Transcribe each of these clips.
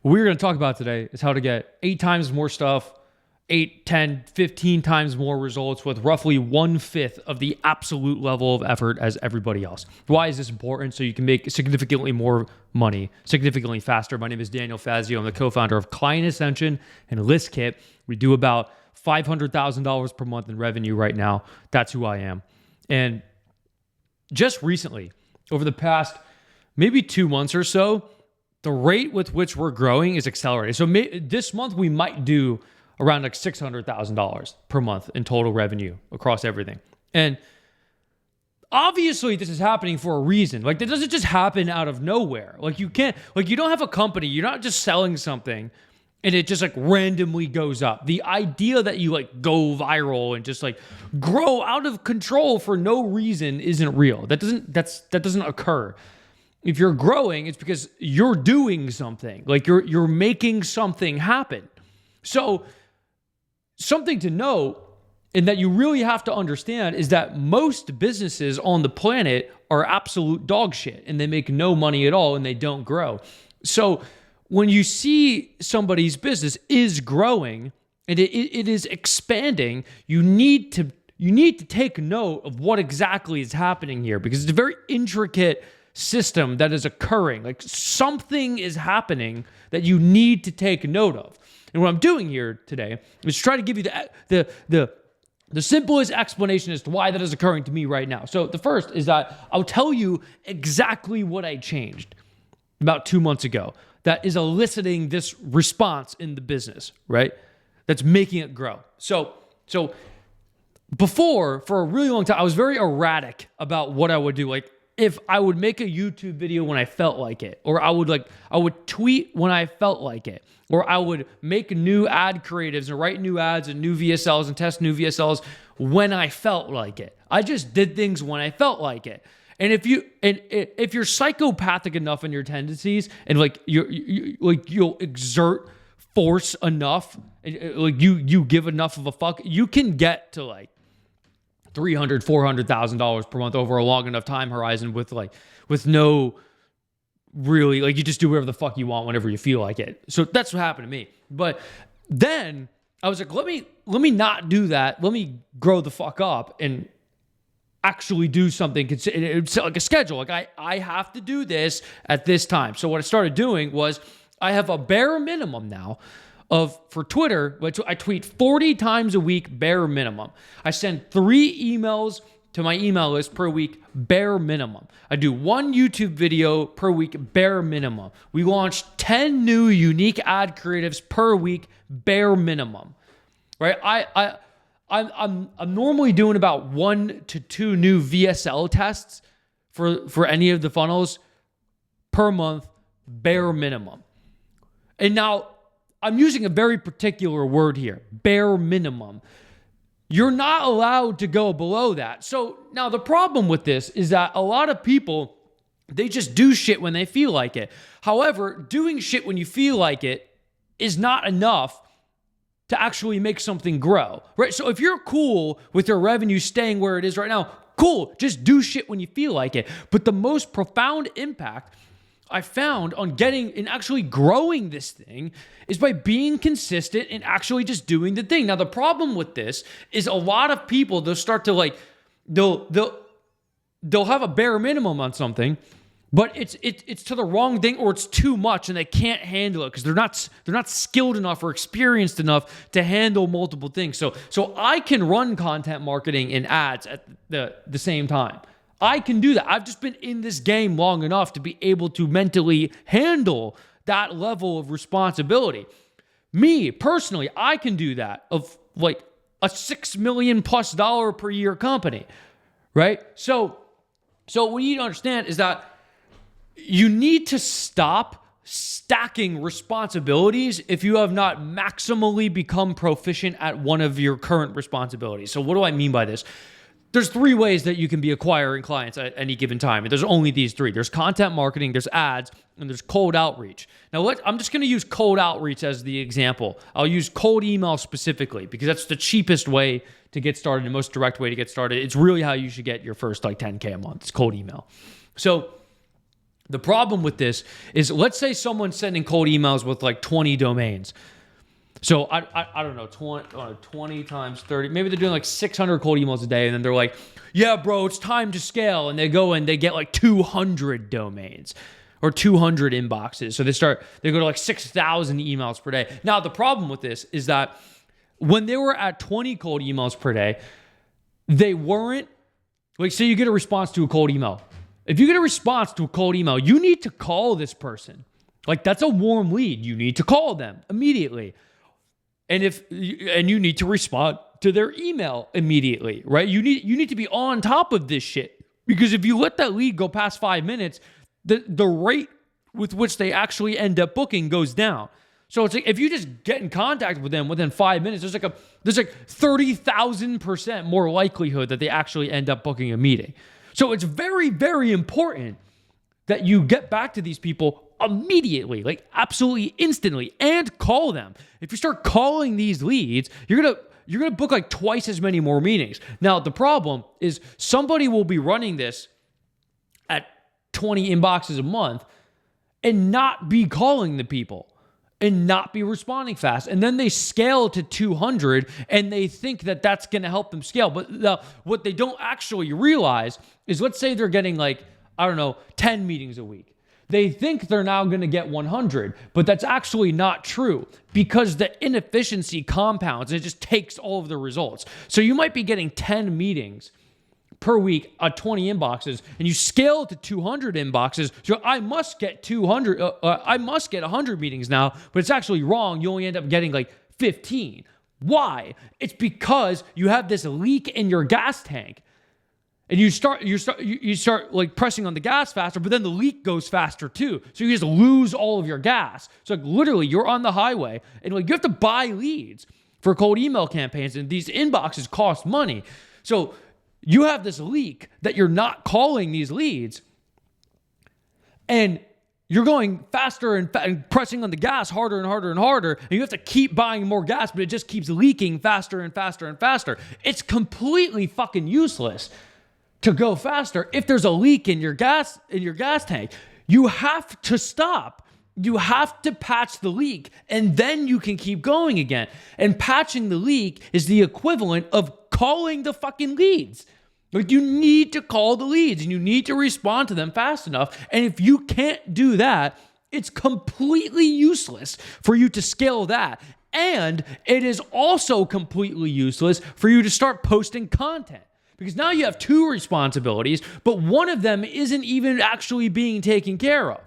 what we're going to talk about today is how to get 8 times more stuff, 8, 10, 15 times more results with roughly 1/5 of the absolute level of effort as everybody else. Why is this important? So you can make significantly more money, significantly faster. My name is Daniel Fazio. I'm the co-founder of Client Ascension and ListKit. We do about $500,000 per month in revenue right now. That's who I am. And just recently, over the past maybe 2 months or so, the rate with which we're growing is accelerating. So this month we might do around like $600,000 per month in total revenue across everything. And obviously this is happening for a reason. Like, that doesn't just happen out of nowhere. Like, you don't have a company, you're not just selling something and it just like randomly goes up. The idea that you like go viral and just like grow out of control for no reason isn't real. That doesn't occur. If you're growing, it's because you're doing something. Like you're making something happen. So something to note, and that you really have to understand, is that most businesses on the planet are absolute dog shit and they make no money at all and they don't grow. So when you see somebody's business is growing and it is expanding, you need to take note of what exactly is happening here, because it's a very intricate system that is occurring. Like, something is happening that you need to take note of. And what I'm doing here today is try to give you the simplest explanation as to why that is occurring to me right now. So the first is that I'll tell you exactly what I changed about 2 months ago that is eliciting this response in the business, right? That's making it grow. So before, for a really long time, I was very erratic about what I would do. Like, if I would make a YouTube video when I felt like it, or I would tweet when I felt like it, or I would make new ad creatives and write new ads and new VSLs and test new VSLs when I felt like it. I just did things when I felt like it. And if you're psychopathic enough in your tendencies, and like you'll exert force enough, like you give enough of a fuck, you can get to like $300,000, $400,000 per month over a long enough time horizon with no really, like, you just do whatever the fuck you want whenever you feel like it. So that's what happened to me. But then I was like, let me not do that. Let me grow the fuck up and actually do something. It's like a schedule. Like, I have to do this at this time. So what I started doing was, I have a bare minimum now for Twitter, which I tweet 40 times a week, bare minimum. I send 3 emails to my email list per week, bare minimum. I do 1 YouTube video per week, bare minimum. We launch 10 new unique ad creatives per week, bare minimum. Right? I'm normally doing about 1 to 2 new VSL tests for any of the funnels per month, bare minimum. And now, I'm using a very particular word here, bare minimum. You're not allowed to go below that. So now the problem with this is that a lot of people, they just do shit when they feel like it. However, doing shit when you feel like it is not enough to actually make something grow, right? So if you're cool with your revenue staying where it is right now, cool, just do shit when you feel like it. But the most profound impact I found on getting and actually growing this thing is by being consistent and actually just doing the thing. Now, the problem with this is a lot of people, they'll start to like, they'll have a bare minimum on something, but it's to the wrong thing, or it's too much and they can't handle it because they're not skilled enough or experienced enough to handle multiple things. So I can run content marketing and ads at the same time. I can do that. I've just been in this game long enough to be able to mentally handle that level of responsibility. Me, personally, I can do that of like a $6 million+ per year company, right? So what you need to understand is that you need to stop stacking responsibilities if you have not maximally become proficient at one of your current responsibilities. So what do I mean by this? There's 3 ways that you can be acquiring clients at any given time. And there's only these 3. There's content marketing, there's ads, and there's cold outreach. Now, I'm just going to use cold outreach as the example. I'll use cold email specifically because that's the cheapest way to get started, the most direct way to get started. It's really how you should get your first like 10K a month. It's cold email. So The problem with this is, let's say someone's sending cold emails with like 20 domains. So I don't know, 20 times 30, maybe they're doing like 600 cold emails a day. And then they're like, yeah, bro, it's time to scale. And they go and they get like 200 domains or 200 inboxes. So they go to like 6,000 emails per day. Now, the problem with this is that when they were at 20 cold emails per day, they weren't, like, say you get a response to a cold email. If you get a response to a cold email, you need to call this person. Like, that's a warm lead. You need to call them immediately. And you need to respond to their email immediately, right? You need to be on top of this shit, because if you let that lead go past 5 minutes, the rate with which they actually end up booking goes down. So it's like, if you just get in contact with them within 5 minutes, there's like 30,000% more likelihood that they actually end up booking a meeting. So it's very, very important that you get back to these people immediately, like absolutely instantly, and call them. If you start calling these leads, you're gonna book like twice as many more meetings. Now, the problem is somebody will be running this at 20 inboxes a month and not be calling the people and not be responding fast. And then they scale to 200 and they think that that's going to help them scale. But what they don't actually realize is, let's say they're getting like, I don't know, 10 meetings a week. They think they're now going to get 100, but that's actually not true, because the inefficiency compounds and it just takes all of the results. So you might be getting 10 meetings per week at 20 inboxes, and you scale to 200 inboxes. So I must get 200. I must get 100 meetings now, but it's actually wrong. You only end up getting like 15. Why? It's because you have this leak in your gas tank. And you start like pressing on the gas faster, but then the leak goes faster too. So you just lose all of your gas. So like literally you're on the highway and like you have to buy leads for cold email campaigns, and these inboxes cost money. So you have this leak that you're not calling these leads, and you're going faster and pressing on the gas harder and harder and harder, and you have to keep buying more gas, but it just keeps leaking faster and faster and faster. It's completely fucking useless to go faster if there's a leak in your gas tank. You have to stop. You have to patch the leak, and then you can keep going again. And patching the leak is the equivalent of calling the fucking leads. Like, you need to call the leads and you need to respond to them fast enough. And if you can't do that, it's completely useless for you to scale that. And it is also completely useless for you to start posting content. Because now you have two responsibilities, but one of them isn't even actually being taken care of.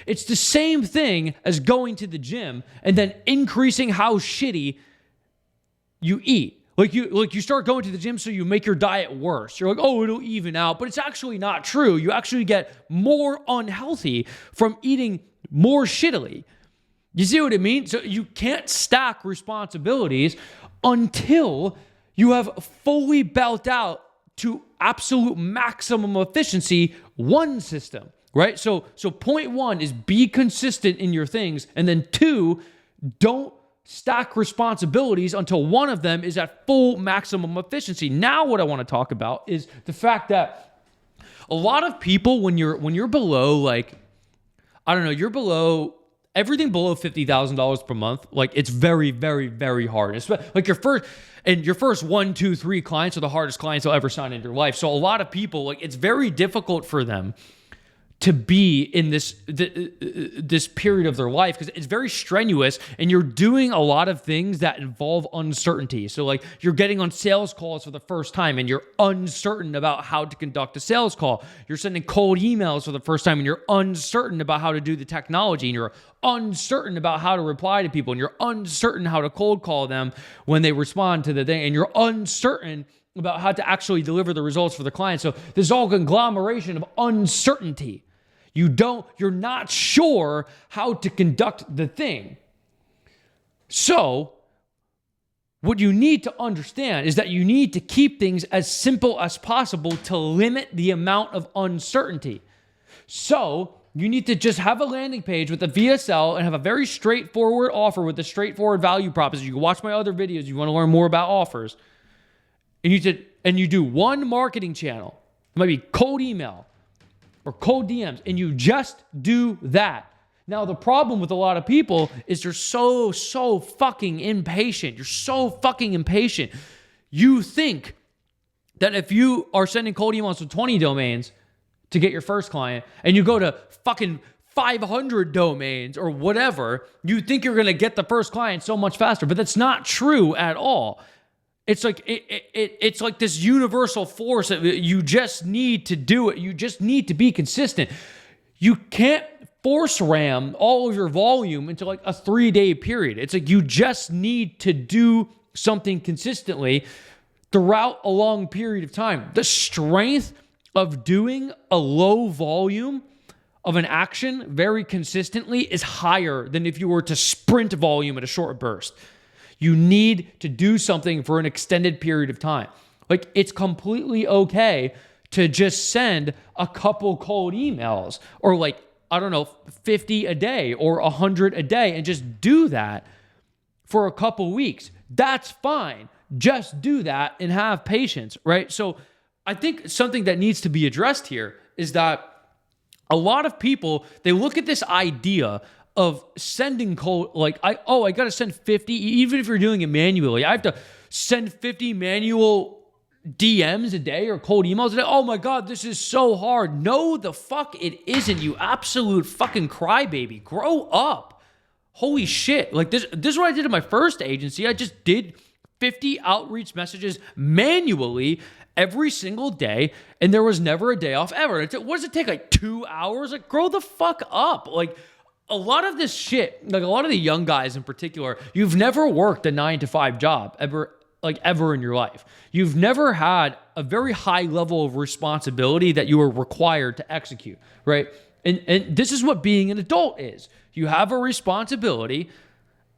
It's the same thing as going to the gym and then increasing how shitty you eat. Like you start going to the gym, so you make your diet worse. You're like, oh, it'll even out, but it's actually not true. You actually get more unhealthy from eating more shittily. You see what I mean? So you can't stack responsibilities until you have fully built out to absolute maximum efficiency one system, right? So point one is be consistent in your things. And then two, don't stack responsibilities until one of them is at full maximum efficiency. Now what I want to talk about is the fact that a lot of people, when you're below, like, I don't know, you're below everything below $50,000 per month, like, it's very, very, very hard. It's like your first 1, 2, 3 clients are the hardest clients you'll ever sign in your life. So a lot of people, like, it's very difficult for them to be in this period of their life, because it's very strenuous and you're doing a lot of things that involve uncertainty. So like, you're getting on sales calls for the first time and you're uncertain about how to conduct a sales call. You're sending cold emails for the first time and you're uncertain about how to do the technology, and you're uncertain about how to reply to people, and you're uncertain how to cold call them when they respond to the thing, and you're uncertain about how to actually deliver the results for the client. So this is all conglomeration of uncertainty. You're not sure how to conduct the thing. So what you need to understand is that you need to keep things as simple as possible to limit the amount of uncertainty. So you need to just have a landing page with a VSL and have a very straightforward offer with a straightforward value proposition. You can watch my other videos if you want to learn more about offers. And you do one marketing channel. It might be cold email, or cold DMs, and you just do that. Now, the problem with a lot of people is they're so fucking impatient. You're so fucking impatient. You think that if you are sending cold emails to 20 domains to get your first client, and you go to fucking 500 domains or whatever, you think you're going to get the first client so much faster, but that's not true at all. It's like it's like this universal force that you just need to do it. You just need to be consistent. You can't force ram all of your volume into like a 3-day period. It's like you just need to do something consistently throughout a long period of time. The strength of doing a low volume of an action very consistently is higher than if you were to sprint volume at a short burst. You need to do something for an extended period of time. Like, it's completely okay to just send a couple cold emails, or like, I don't know, 50 a day or 100 a day, and just do that for a couple weeks. That's fine. Just do that and have patience, right? So I think something that needs to be addressed here is that a lot of people, they look at this idea of sending cold, like, I got to send 50, even if you're doing it manually. I have to send 50 manual DMs a day or cold emails a day. Oh my God, this is so hard. No, the fuck it isn't, you absolute fucking crybaby. Grow up. Holy shit. Like, this is what I did at my first agency. I just did 50 outreach messages manually every single day, and there was never a day off ever. What does it take, like 2 hours? Like, grow the fuck up. Like, a lot of this shit, like a lot of the young guys in particular, you've never worked a 9-to-5 job ever in your life. You've never had a very high level of responsibility that you are required to execute, right? And this is what being an adult is. You have a responsibility,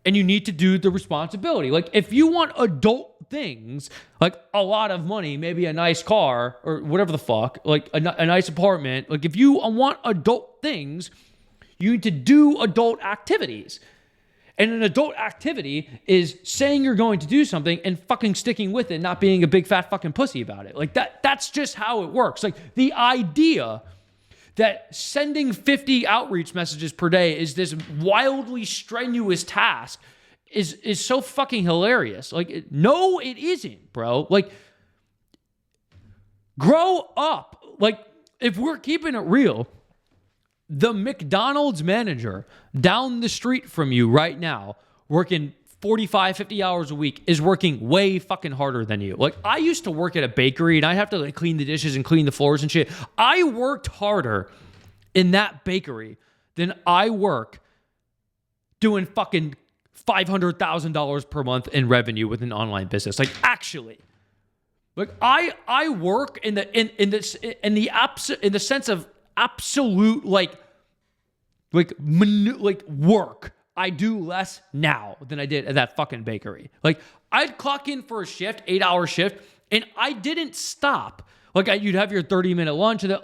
and you need to do the responsibility. Like, if you want adult things, like a lot of money, maybe a nice car or whatever the fuck, like a nice apartment, like if you want adult things, you need to do adult activities. And an adult activity is saying you're going to do something and fucking sticking with it, not being a big fat fucking pussy about it. Like, that's just how it works. Like, the idea that sending 50 outreach messages per day is this wildly strenuous task is so fucking hilarious. Like, no, it isn't, bro. Like, grow up. Like, if we're keeping it real, the McDonald's manager down the street from you right now, working 45, 50 hours a week, is working way fucking harder than you. Like, I used to work at a bakery, and I'd have to like clean the dishes and clean the floors and shit. I worked harder in that bakery than I work doing fucking $500,000 per month in revenue with an online business. Like, actually, like I work in the sense of absolute like work. I do less now than I did at that fucking bakery. Like, I'd clock in for a shift, 8-hour shift, and I didn't stop. Like, you'd have your 30-minute lunch, and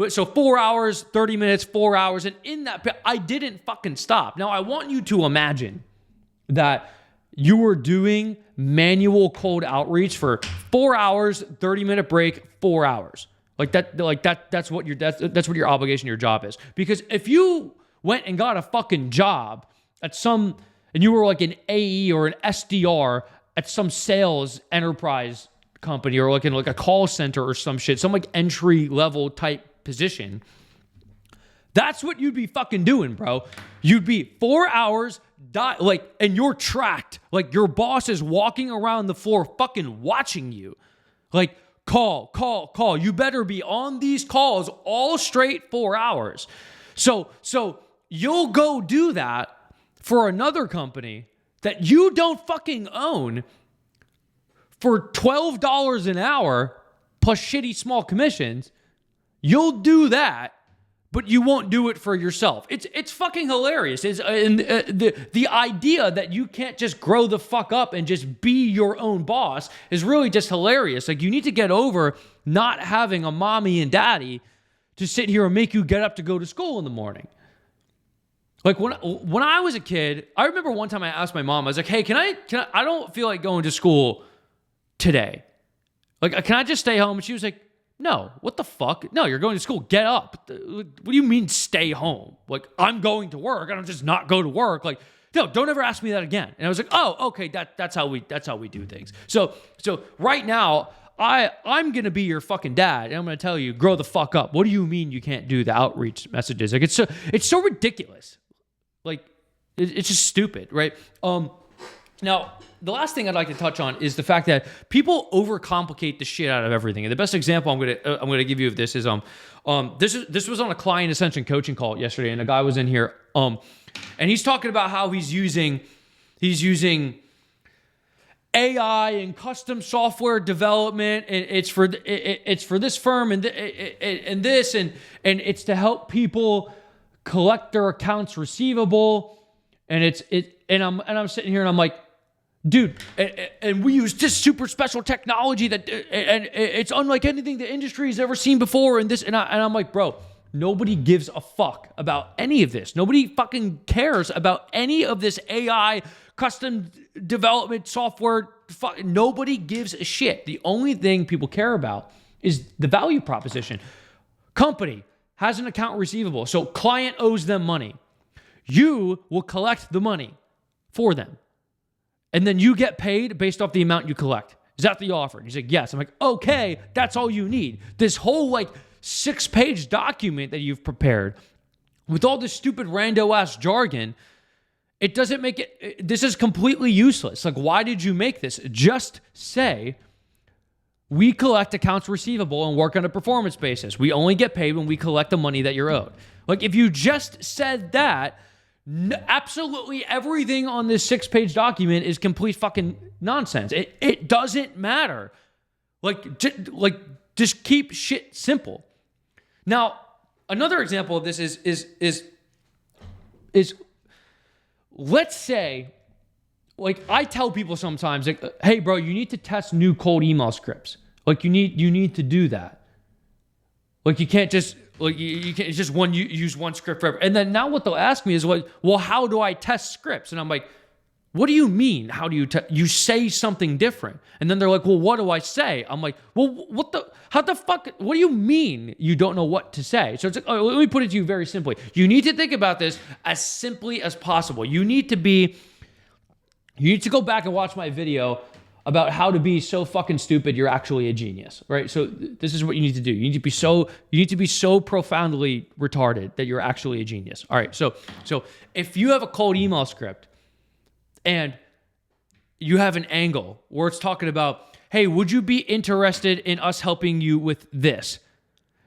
so 4 hours, 30 minutes, 4 hours, and in that, I didn't fucking stop. Now, I want you to imagine that you were doing manual cold outreach for 4 hours, 30-minute break, 4 hours. That's what your obligation, your job is. Because if you went and got a fucking job and you were like an AE or an SDR at some sales enterprise company, or like in like a call center or some shit, some like entry level type position, that's what you'd be fucking doing, bro. You'd be 4 hours, and you're tracked. Like, your boss is walking around the floor fucking watching you. Like, call. You better be on these calls all straight 4 hours. So you'll go do that for another company that you don't fucking own for $12 an hour plus shitty small commissions. You'll do that, but you won't do it for yourself. It's fucking hilarious. The idea that you can't just grow the fuck up and just be your own boss is really just hilarious. Like, you need to get over not having a mommy and daddy to sit here and make you get up to go to school in the morning. Like, when I was a kid, I remember one time I asked my mom, I was like, hey, can I don't feel like going to school today. Like, can I just stay home? And she was like, No, what the fuck? No, you're going to school. Get up. What do you mean stay home? Like, I'm going to work. I don't just not go to work. Like, no, don't ever ask me that again. And I was like, oh, okay, that's how we do things. So right now, I'm gonna be your fucking dad, and I'm gonna tell you, grow the fuck up. What do you mean you can't do the outreach messages? Like, it's so ridiculous. Like, it's just stupid, right? Now, the last thing I'd like to touch on is the fact that people overcomplicate the shit out of everything. And the best example I'm gonna give you of this is this was on a Client Ascension coaching call yesterday, and a guy was in here and he's talking about how he's using AI and custom software development, and it's for this firm and this and it's to help people collect their accounts receivable, and I'm sitting here and I'm like, dude, and we use this super special technology that and it's unlike anything the industry has ever seen before, and I'm like, bro, nobody gives a fuck about any of this. Nobody fucking cares about any of this AI custom development software. Nobody gives a shit. The only thing people care about is the value proposition. Company has an account receivable, so client owes them money. You will collect the money for them, and then you get paid based off the amount you collect. Is that the offer? And he's like, yes. I'm like, okay, that's all you need. This whole 6-page document that you've prepared with all this stupid rando-ass jargon, it doesn't make it, this is completely useless. Like, why did you make this? Just say, we collect accounts receivable and work on a performance basis. We only get paid when we collect the money that you're owed. Like, if you just said that, absolutely everything on this 6-page document is complete fucking nonsense. It doesn't matter. Just keep shit simple. Now, another example of this is let's say, I tell people sometimes, hey, bro, you need to test new cold email scripts. You need to do that. You can't just you can't just use one script forever. And then now what they'll ask me is, well, how do I test scripts? And I'm like, what do you mean? How do you say something different? And then they're like, well, what do I say? I'm like, well, how the fuck, what do you mean you don't know what to say? So it's like, let me put it to you very simply. You need to think about this as simply as possible. You need to go back and watch my video about how to be so fucking stupid you're actually a genius, right? So this is what you need to do. You need to be so profoundly retarded that you're actually a genius. All right, so if you have a cold email script and you have an angle where it's talking about, hey, would you be interested in us helping you with this?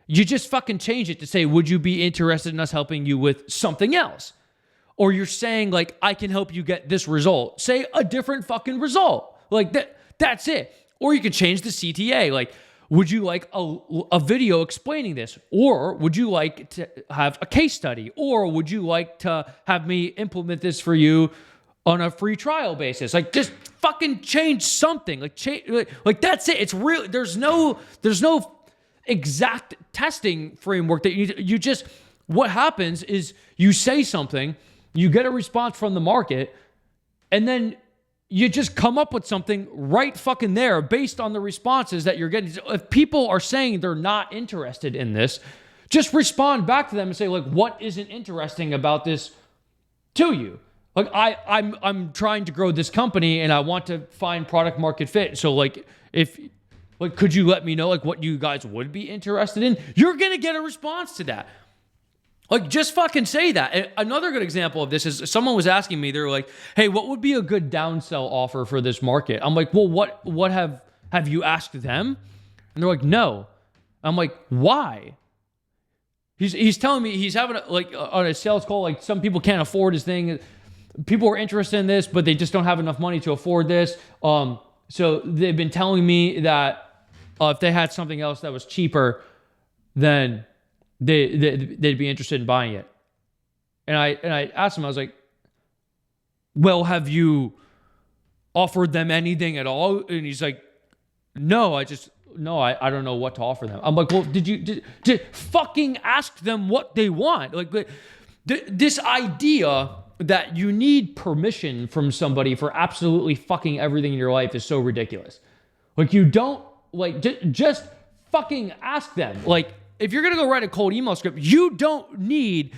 You just fucking change it to say, would you be interested in us helping you with something else? Or you're saying, I can help you get this result. Say a different fucking result. That's it. Or you can change the CTA. Would you like a video explaining this? Or would you like to have a case study? Or would you like to have me implement this for you on a free trial basis? Just fucking change something. That's it. It's real. There's no exact testing framework that you just, what happens is you say something, you get a response from the market, and then you just come up with something right fucking there based on the responses that you're getting. If people are saying they're not interested in this, just respond back to them and say, what isn't interesting about this to you? I'm trying to grow this company and I want to find product market fit. So could you let me know what you guys would be interested in? You're going to get a response to that. Just fucking say that. And another good example of this is someone was asking me, they're like, hey, what would be a good downsell offer for this market? I'm like, well, what have you asked them? And they're like, no. I'm like, why? He's telling me he's having on a sales call, some people can't afford his thing. People are interested in this, but they just don't have enough money to afford this. So they've been telling me that if they had something else that was cheaper, then they'd be interested in buying it. And I asked him, I was like, well, have you offered them anything at all? And he's like, no, I don't know what to offer them. I'm like, well, did fucking ask them what they want? This idea that you need permission from somebody for absolutely fucking everything in your life is so ridiculous. You don't, just fucking ask them. Like, if you're going to go write a cold email script, you don't need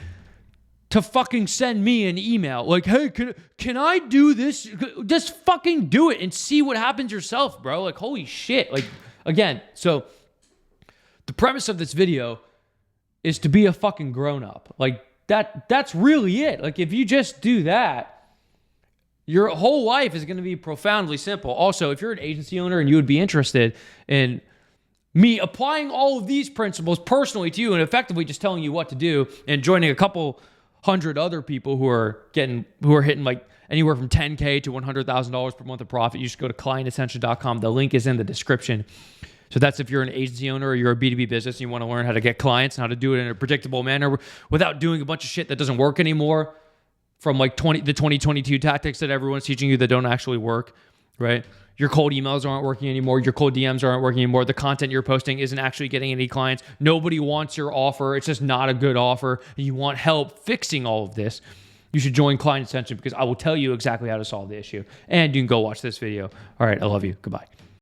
to fucking send me an email. Like, hey, can I do this? Just fucking do it and see what happens yourself, bro. Like, holy shit. Like, again, so the premise of this video is to be a fucking grown-up. Like, that's really it. Like, if you just do that, your whole life is going to be profoundly simple. Also, if you're an agency owner and you would be interested in me applying all of these principles personally to you and effectively just telling you what to do and joining a couple hundred other people who are hitting like anywhere from $10K to $100,000 per month of profit, you just go to clientascension.com. The link is in the description. So that's if you're an agency owner or you're a B2B business and you want to learn how to get clients and how to do it in a predictable manner without doing a bunch of shit that doesn't work anymore, from like the 2022 tactics that everyone's teaching you that don't actually work, right? Your cold emails aren't working anymore. Your cold DMs aren't working anymore. The content you're posting isn't actually getting any clients. Nobody wants your offer. It's just not a good offer. And you want help fixing all of this. You should join Client Ascension because I will tell you exactly how to solve the issue. And you can go watch this video. All right. I love you. Goodbye.